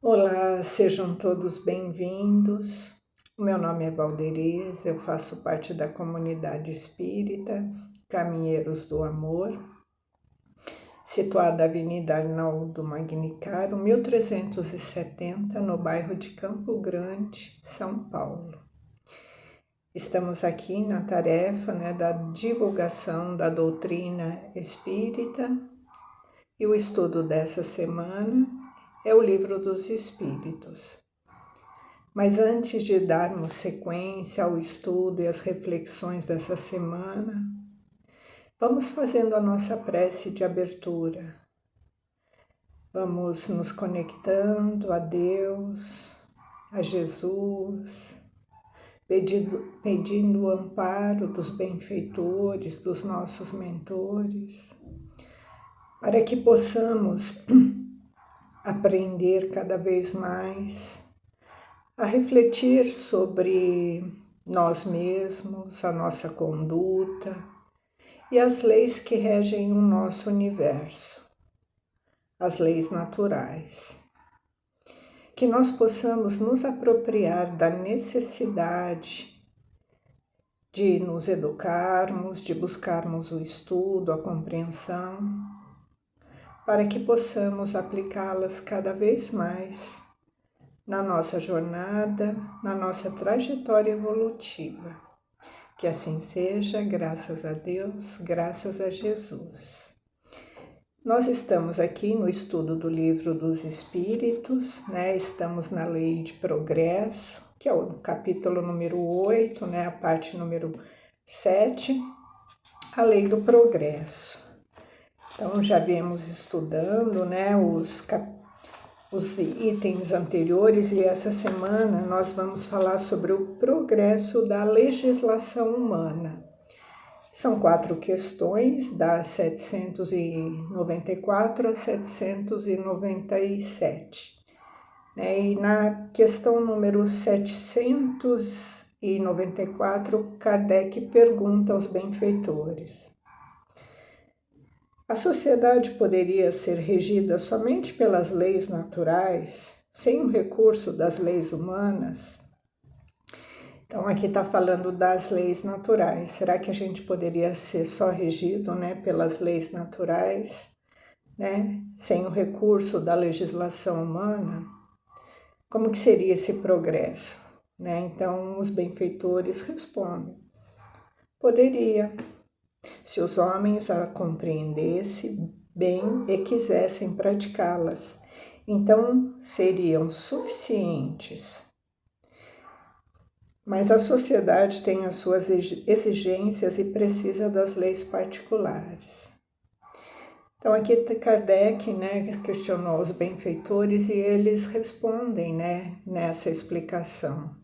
Olá, sejam todos bem-vindos. O meu nome é Valderias, eu faço parte da comunidade espírita Caminheiros do Amor, situada na Avenida Arnaldo Magnicaro, 1370, no bairro de Campo Grande, São Paulo. Estamos aqui na tarefa da divulgação da doutrina espírita e o estudo dessa semana é o Livro dos Espíritos. Mas antes de darmos sequência ao estudo e às reflexões dessa semana, vamos fazendo a nossa prece de abertura. Vamos nos conectando a Deus, a Jesus, pedindo o amparo dos benfeitores, dos nossos mentores, para que possamos aprender cada vez mais a refletir sobre nós mesmos, a nossa conduta e as leis que regem o nosso universo, as leis naturais. Que nós possamos nos apropriar da necessidade de nos educarmos, de buscarmos o estudo, a compreensão, para que possamos aplicá-las cada vez mais na nossa jornada, na nossa trajetória evolutiva. Que assim seja, graças a Deus, graças a Jesus. Nós estamos aqui no estudo do Livro dos Espíritos, estamos na Lei de Progresso, que é o capítulo número 8, a parte número 7, a Lei do Progresso. Então, já viemos estudando os itens anteriores e essa semana nós vamos falar sobre o progresso da legislação humana. São 4 questões, das 794 a 797. E na questão número 794, Kardec pergunta aos benfeitores: a sociedade poderia ser regida somente pelas leis naturais, sem o recurso das leis humanas? Então, aqui está falando das leis naturais. Será que a gente poderia ser só regido pelas leis naturais, sem o recurso da legislação humana? Como que seria esse progresso? Então, os benfeitores respondem: poderia, se os homens a compreendessem bem e quisessem praticá-las, então seriam suficientes. Mas a sociedade tem as suas exigências e precisa das leis particulares. Então aqui Kardec questionou os benfeitores e eles respondem nessa explicação.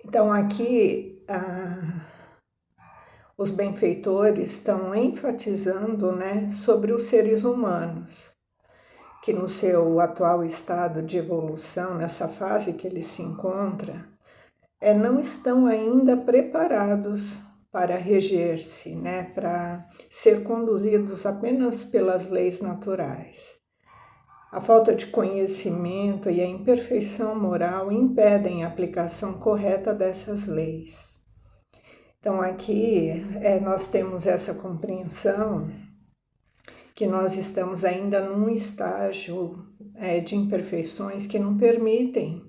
Então aqui os benfeitores estão enfatizando sobre os seres humanos, que no seu atual estado de evolução, nessa fase que ele se encontra, não estão ainda preparados para reger-se, para ser conduzidos apenas pelas leis naturais. A falta de conhecimento e a imperfeição moral impedem a aplicação correta dessas leis. Então aqui nós temos essa compreensão que nós estamos ainda num estágio de imperfeições que não permitem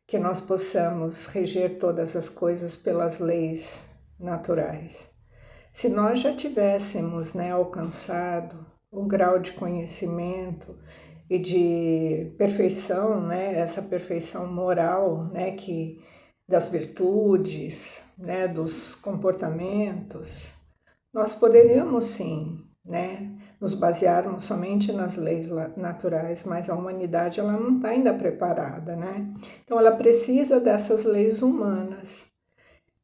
que nós possamos reger todas as coisas pelas leis naturais. Se nós já tivéssemos alcançado um grau de conhecimento e de perfeição, essa perfeição moral, das virtudes, dos comportamentos, nós poderíamos sim, nos basearmos somente nas leis naturais, mas a humanidade ela não está ainda preparada, Então ela precisa dessas leis humanas.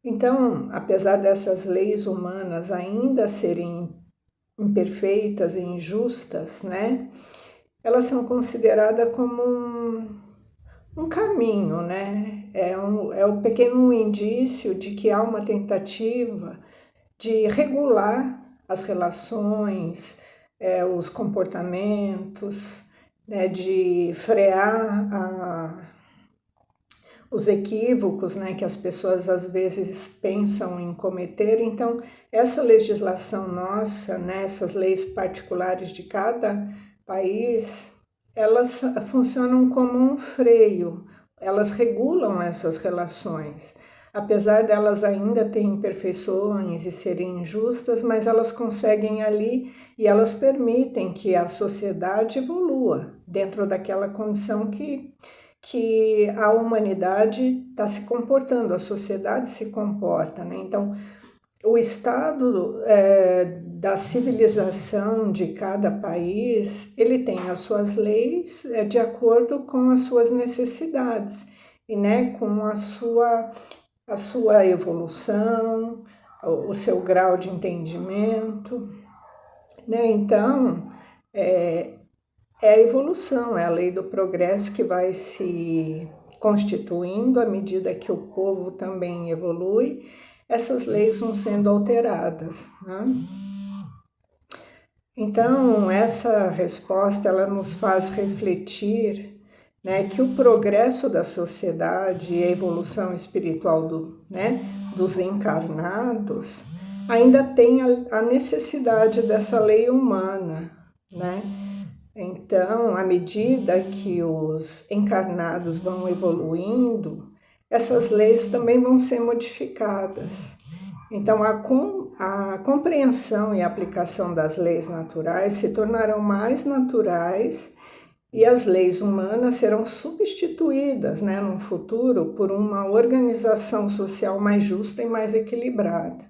Então, apesar dessas leis humanas ainda serem imperfeitas e injustas, elas são consideradas como um caminho, É um pequeno indício de que há uma tentativa de regular as relações, os comportamentos, né, de frear os equívocos, né, que as pessoas às vezes pensam em cometer. Então, essa legislação nossa, né, essas leis particulares de cada país, elas funcionam como um freio, elas regulam essas relações. Apesar delas ainda terem imperfeições e serem injustas, mas elas conseguem ali e elas permitem que a sociedade evolua dentro daquela condição que a humanidade está se comportando, a sociedade se comporta, né? Então, o estado da civilização de cada país, ele tem as suas leis de acordo com as suas necessidades e, né, com a sua evolução, o seu grau de entendimento, né? Então, é a evolução, é a lei do progresso que vai se constituindo à medida que o povo também evolui, essas leis vão sendo alteradas, né? Então, essa resposta ela nos faz refletir, né, que o progresso da sociedade e a evolução espiritual dos encarnados ainda tem a necessidade dessa lei humana, né? Então, à medida que os encarnados vão evoluindo, essas leis também vão ser modificadas. Então, a compreensão e a aplicação das leis naturais se tornarão mais naturais e as leis humanas serão substituídas, né, no futuro por uma organização social mais justa e mais equilibrada.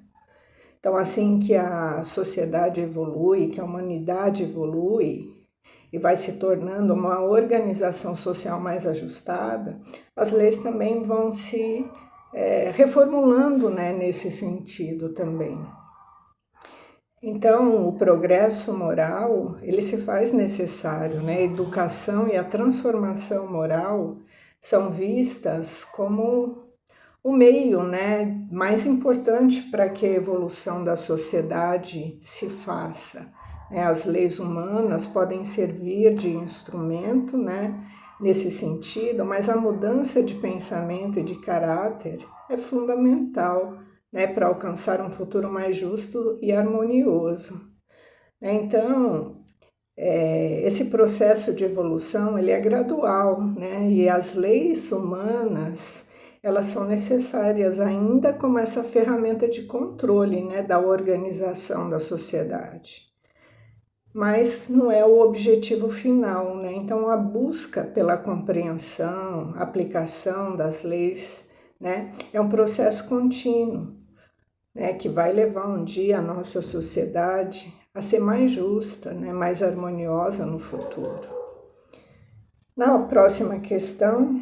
Então, assim que a sociedade evolui, que a humanidade evolui, e vai se tornando uma organização social mais ajustada, as leis também vão se reformulando, né, nesse sentido também. Então, o progresso moral, ele se faz necessário, né? A educação e a transformação moral são vistas como o meio, né, mais importante para que a evolução da sociedade se faça. As leis humanas podem servir de instrumento, né, nesse sentido, mas a mudança de pensamento e de caráter é fundamental, né, para alcançar um futuro mais justo e harmonioso. Então, esse processo de evolução ele é gradual, né, e as leis humanas elas são necessárias ainda como essa ferramenta de controle, né, da organização da sociedade. Mas não é o objetivo final, né? Então, a busca pela compreensão, aplicação das leis, né, é um processo contínuo, né, que vai levar um dia a nossa sociedade a ser mais justa, né, mais harmoniosa no futuro. Na próxima questão,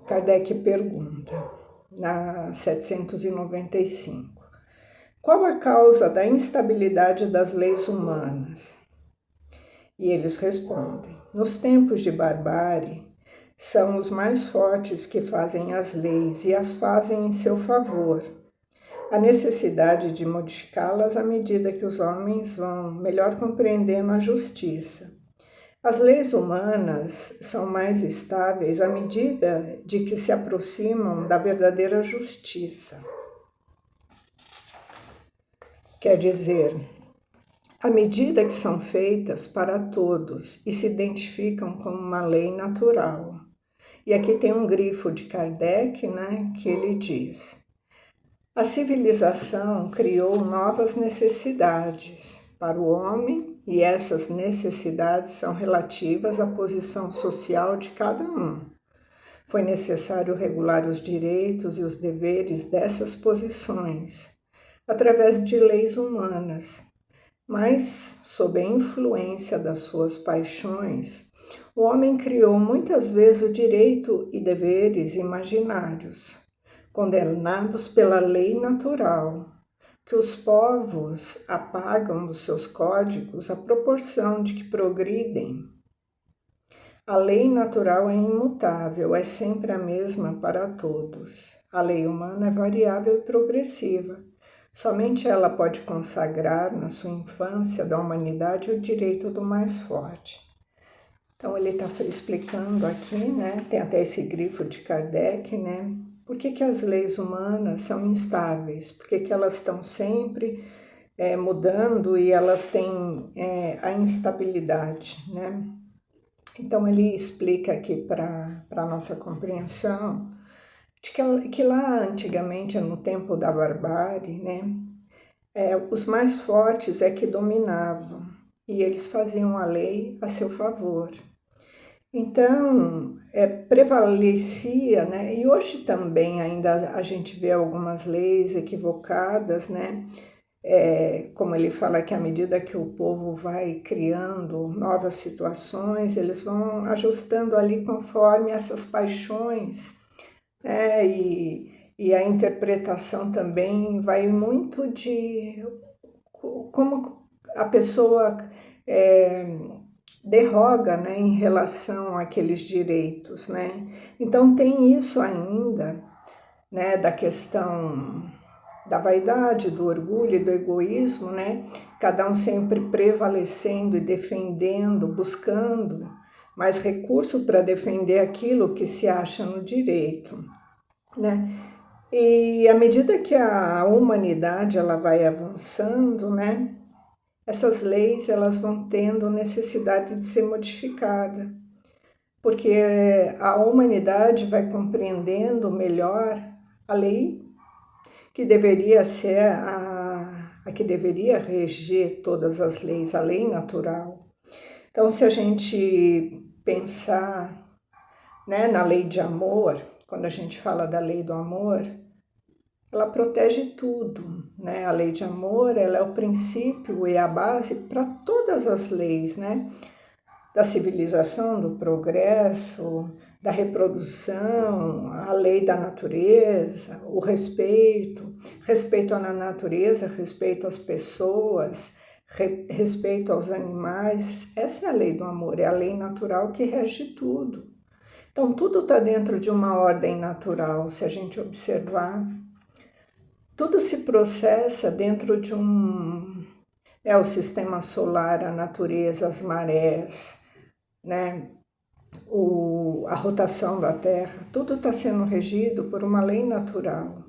Kardec pergunta, na 795, qual a causa da instabilidade das leis humanas? E eles respondem, nos tempos de barbárie, são os mais fortes que fazem as leis e as fazem em seu favor. A necessidade de modificá-las à medida que os homens vão melhor compreendendo a justiça. As leis humanas são mais estáveis à medida de que se aproximam da verdadeira justiça. Quer dizer, à medida que são feitas para todos e se identificam como uma lei natural. E aqui tem um grifo de Kardec, né, que ele diz: a civilização criou novas necessidades para o homem e essas necessidades são relativas à posição social de cada um. Foi necessário regular os direitos e os deveres dessas posições, através de leis humanas, mas, sob a influência das suas paixões, o homem criou muitas vezes o direito e deveres imaginários, condenados pela lei natural, que os povos apagam dos seus códigos à proporção de que progridem. A lei natural é imutável, é sempre a mesma para todos. A lei humana é variável e progressiva. Somente ela pode consagrar na sua infância da humanidade o direito do mais forte. Então ele está explicando aqui, né? Tem até esse grifo de Kardec, né? Por que as leis humanas são instáveis? Por que elas estão sempre mudando e elas têm a instabilidade, né? Então ele explica aqui para a nossa compreensão de que lá antigamente, no tempo da barbárie, né? Os mais fortes é que dominavam e eles faziam a lei a seu favor. Então, prevalecia, né? E hoje também ainda a gente vê algumas leis equivocadas, né? Como ele fala que à medida que o povo vai criando novas situações, eles vão ajustando ali conforme essas paixões, né? E a interpretação também vai muito de como a pessoa derroga, né, em relação àqueles direitos, né? Então tem isso ainda, né, da questão da vaidade, do orgulho e do egoísmo, né? Cada um sempre prevalecendo e defendendo, buscando mais recurso para defender aquilo que se acha no direito, né? E à medida que a humanidade ela vai avançando, né? Essas leis elas vão tendo necessidade de ser modificada, porque a humanidade vai compreendendo melhor a lei que deveria ser a que deveria reger todas as leis, a lei natural. Então, se a gente pensar, né, na lei de amor, quando a gente fala da lei do amor, ela protege tudo, né? A lei de amor, ela é o princípio e a base para todas as leis, né? Da civilização, do progresso, da reprodução, a lei da natureza, o respeito, respeito à natureza, respeito às pessoas, respeito aos animais. Essa é a lei do amor, é a lei natural que rege tudo. Então, tudo está dentro de uma ordem natural, se a gente observar. Tudo se processa dentro de o sistema solar, a natureza, as marés, né? A rotação da Terra, tudo está sendo regido por uma lei natural.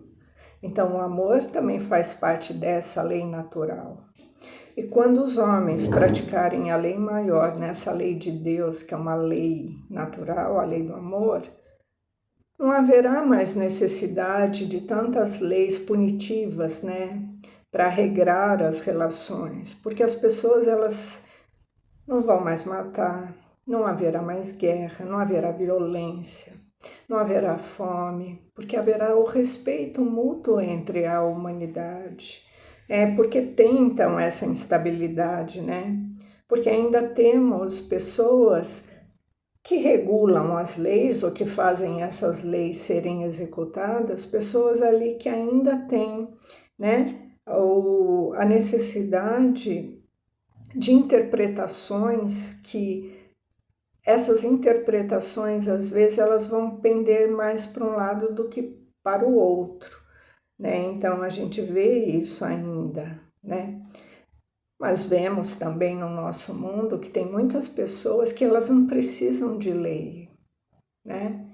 Então, o amor também faz parte dessa lei natural. E quando os homens praticarem a lei maior, nessa lei de Deus, que é uma lei natural, a lei do amor, não haverá mais necessidade de tantas leis punitivas, né, para regrar as relações, porque as pessoas elas não vão mais matar, não haverá mais guerra, não haverá violência, não haverá fome, porque haverá o respeito mútuo entre a humanidade. Porque tem então essa instabilidade, né? Porque ainda temos pessoas que regulam as leis ou que fazem essas leis serem executadas, pessoas ali que ainda têm, né, a necessidade de interpretações que essas interpretações às vezes elas vão pender mais para um lado do que para o outro, né? Então a gente vê isso ainda, né? Mas vemos também no nosso mundo que tem muitas pessoas que elas não precisam de lei, né?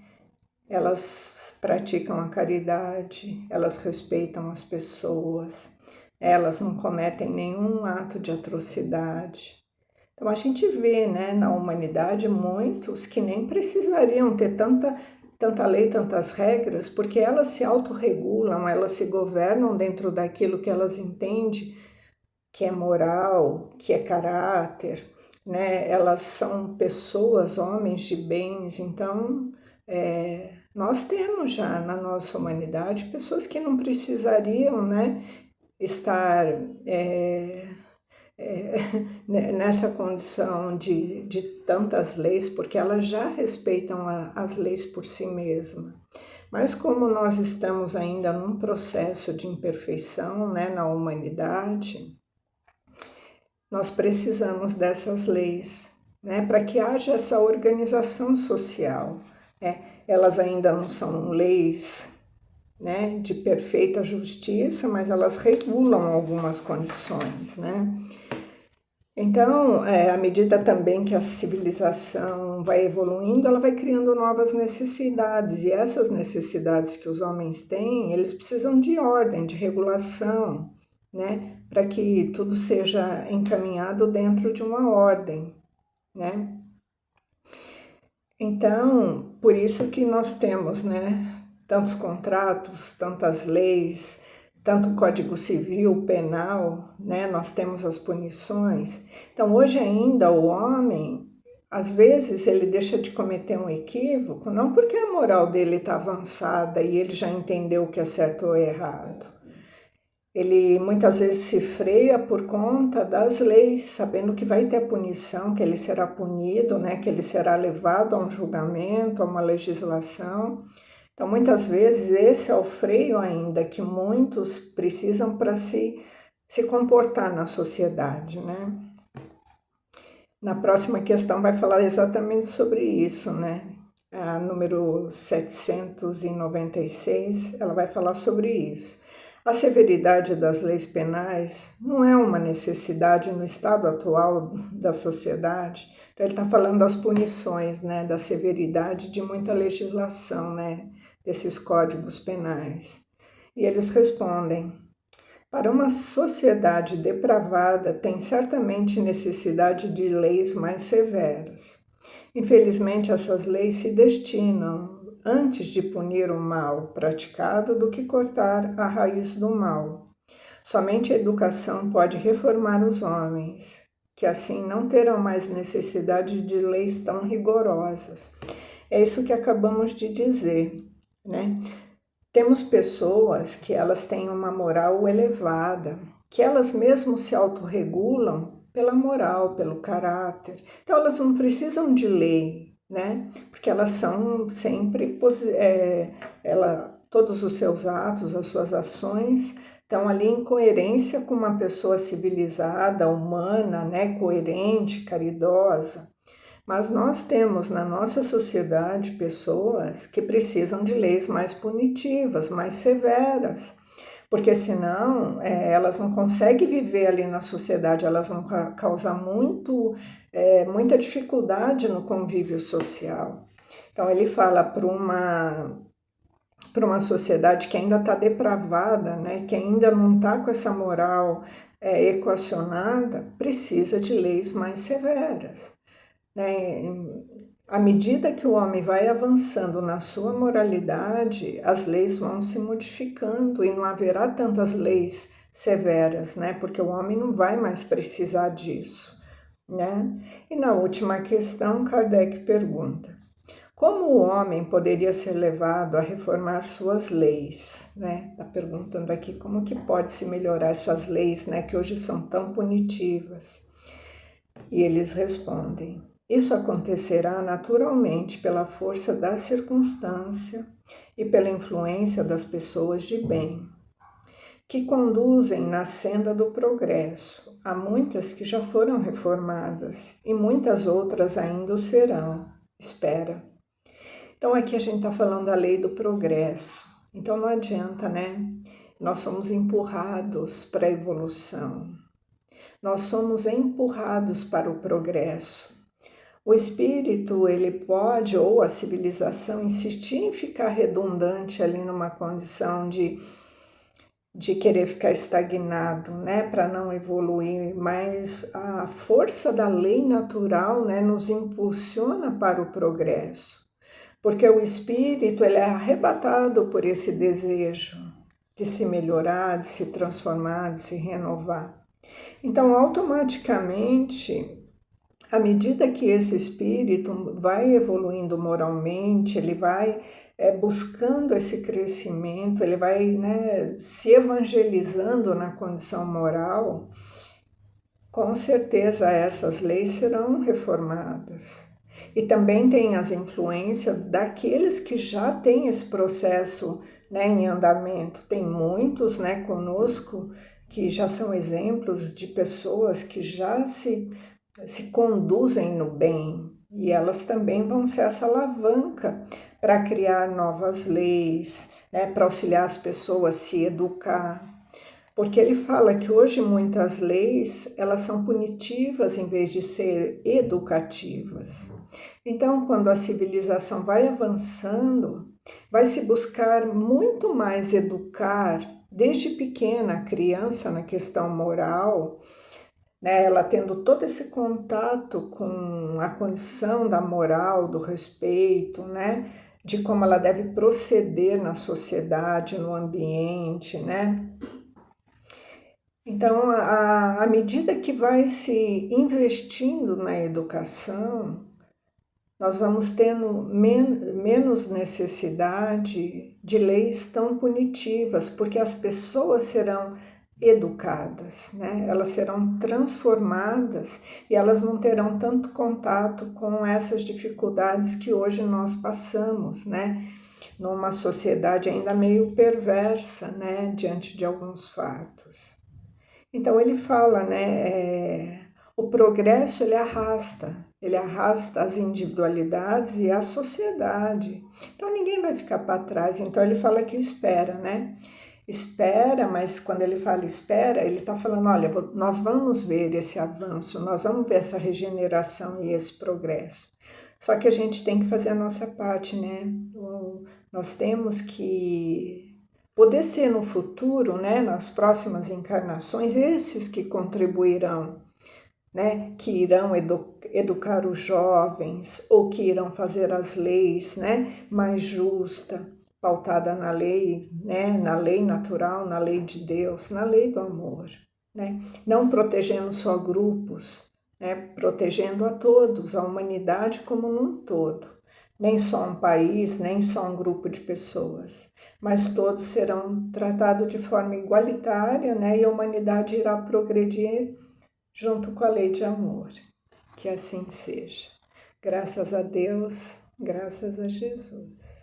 Elas praticam a caridade, elas respeitam as pessoas, elas não cometem nenhum ato de atrocidade. Então a gente vê, né, na humanidade muitos que nem precisariam ter tanta lei, tantas regras, porque elas se autorregulam, elas se governam dentro daquilo que elas entendem que é moral, que é caráter, né? Elas são pessoas, homens de bens, então nós temos já na nossa humanidade pessoas que não precisariam, né, estar nessa condição de tantas leis, porque elas já respeitam as leis por si mesmas. Mas como nós estamos ainda num processo de imperfeição, né, na humanidade, nós precisamos dessas leis, né, para que haja essa organização social. Elas ainda não são leis, né, de perfeita justiça, mas elas regulam algumas condições, né? Então, à medida também que a civilização vai evoluindo, ela vai criando novas necessidades, e essas necessidades que os homens têm, eles precisam de ordem, de regulação, né, para que tudo seja encaminhado dentro de uma ordem, né? Então, por isso que nós temos, né, tantos contratos, tantas leis, tanto Código Civil, Penal, né, nós temos as punições. Então, hoje ainda o homem, às vezes ele deixa de cometer um equívoco, não porque a moral dele está avançada e ele já entendeu o que é certo ou errado. Ele muitas vezes se freia por conta das leis, sabendo que vai ter punição, que ele será punido, né, que ele será levado a um julgamento, a uma legislação. Então, muitas vezes, esse é o freio ainda que muitos precisam para se comportar na sociedade, né? Na próxima questão vai falar exatamente sobre isso, né? A número 796, ela vai falar sobre isso. A severidade das leis penais não é uma necessidade no estado atual da sociedade. Então, ele está falando das punições, né? Da severidade de muita legislação, né? Desses códigos penais. E eles respondem: para uma sociedade depravada, tem certamente necessidade de leis mais severas. Infelizmente, essas leis se destinam, antes de punir o mal praticado, do que cortar a raiz do mal. Somente a educação pode reformar os homens, que assim não terão mais necessidade de leis tão rigorosas. É isso que acabamos de dizer, né? Temos pessoas que elas têm uma moral elevada, que elas mesmo se autorregulam pela moral, pelo caráter. Então elas não precisam de lei, né? Porque elas são sempre, todos os seus atos, as suas ações estão ali em coerência com uma pessoa civilizada, humana, né? Coerente, caridosa. Mas nós temos na nossa sociedade pessoas que precisam de leis mais punitivas, mais severas, porque senão elas não conseguem viver ali na sociedade, elas vão causar muita dificuldade no convívio social. Então ele fala para uma sociedade que ainda está depravada, né, que ainda não está com essa moral equacionada, precisa de leis mais severas, né? À medida que o homem vai avançando na sua moralidade, as leis vão se modificando e não haverá tantas leis severas, né? Porque o homem não vai mais precisar disso, né? E na última questão, Kardec pergunta: como o homem poderia ser levado a reformar suas leis, né? Está perguntando aqui como que pode se melhorar essas leis, né? Que hoje são tão punitivas. E eles respondem: isso acontecerá naturalmente pela força da circunstância e pela influência das pessoas de bem, que conduzem na senda do progresso. Há muitas que já foram reformadas e muitas outras ainda o serão. Espera. Então aqui a gente está falando da lei do progresso. Então não adianta, né? Nós somos empurrados para a evolução. Nós somos empurrados para o progresso. O espírito, ele pode, ou a civilização, insistir em ficar redundante ali numa condição de querer ficar estagnado, né, para não evoluir, mas a força da lei natural, né, nos impulsiona para o progresso, porque o espírito, ele é arrebatado por esse desejo de se melhorar, de se transformar, de se renovar. Então, automaticamente, à medida que esse espírito vai evoluindo moralmente, ele vai buscando esse crescimento, ele vai, né, se evangelizando na condição moral, com certeza essas leis serão reformadas. E também tem as influências daqueles que já têm esse processo, né, em andamento. Tem muitos, né, conosco que já são exemplos de pessoas que já se conduzem no bem, e elas também vão ser essa alavanca para criar novas leis, né, para auxiliar as pessoas a se educar. Porque ele fala que hoje muitas leis, elas são punitivas em vez de ser educativas. Então, quando a civilização vai avançando, vai se buscar muito mais educar desde pequena a criança na questão moral, né? Ela tendo todo esse contato com a condição da moral, do respeito, né? De como ela deve proceder na sociedade, no ambiente, né? Então, à medida que vai se investindo na educação, nós vamos tendo menos necessidade de leis tão punitivas, porque as pessoas serão educadas, né? Elas serão transformadas e elas não terão tanto contato com essas dificuldades que hoje nós passamos, né? Numa sociedade ainda meio perversa, né? Diante de alguns fatos. Então ele fala, né? O progresso ele arrasta as individualidades e a sociedade. Então ninguém vai ficar para trás. Então ele fala que espera, né? Espera, mas quando ele fala espera, ele está falando, olha, nós vamos ver esse avanço, nós vamos ver essa regeneração e esse progresso. Só que a gente tem que fazer a nossa parte, né? Nós temos que poder ser no futuro, né, nas próximas encarnações, esses que contribuirão, né, que irão educar os jovens ou que irão fazer as leis, né, mais justa, pautada na lei, né, na lei natural, na lei de Deus, na lei do amor, né, não protegendo só grupos, né, protegendo a todos, a humanidade como num todo, nem só um país, nem só um grupo de pessoas, mas todos serão tratados de forma igualitária, né, e a humanidade irá progredir junto com a lei de amor. Que assim seja. Graças a Deus, graças a Jesus.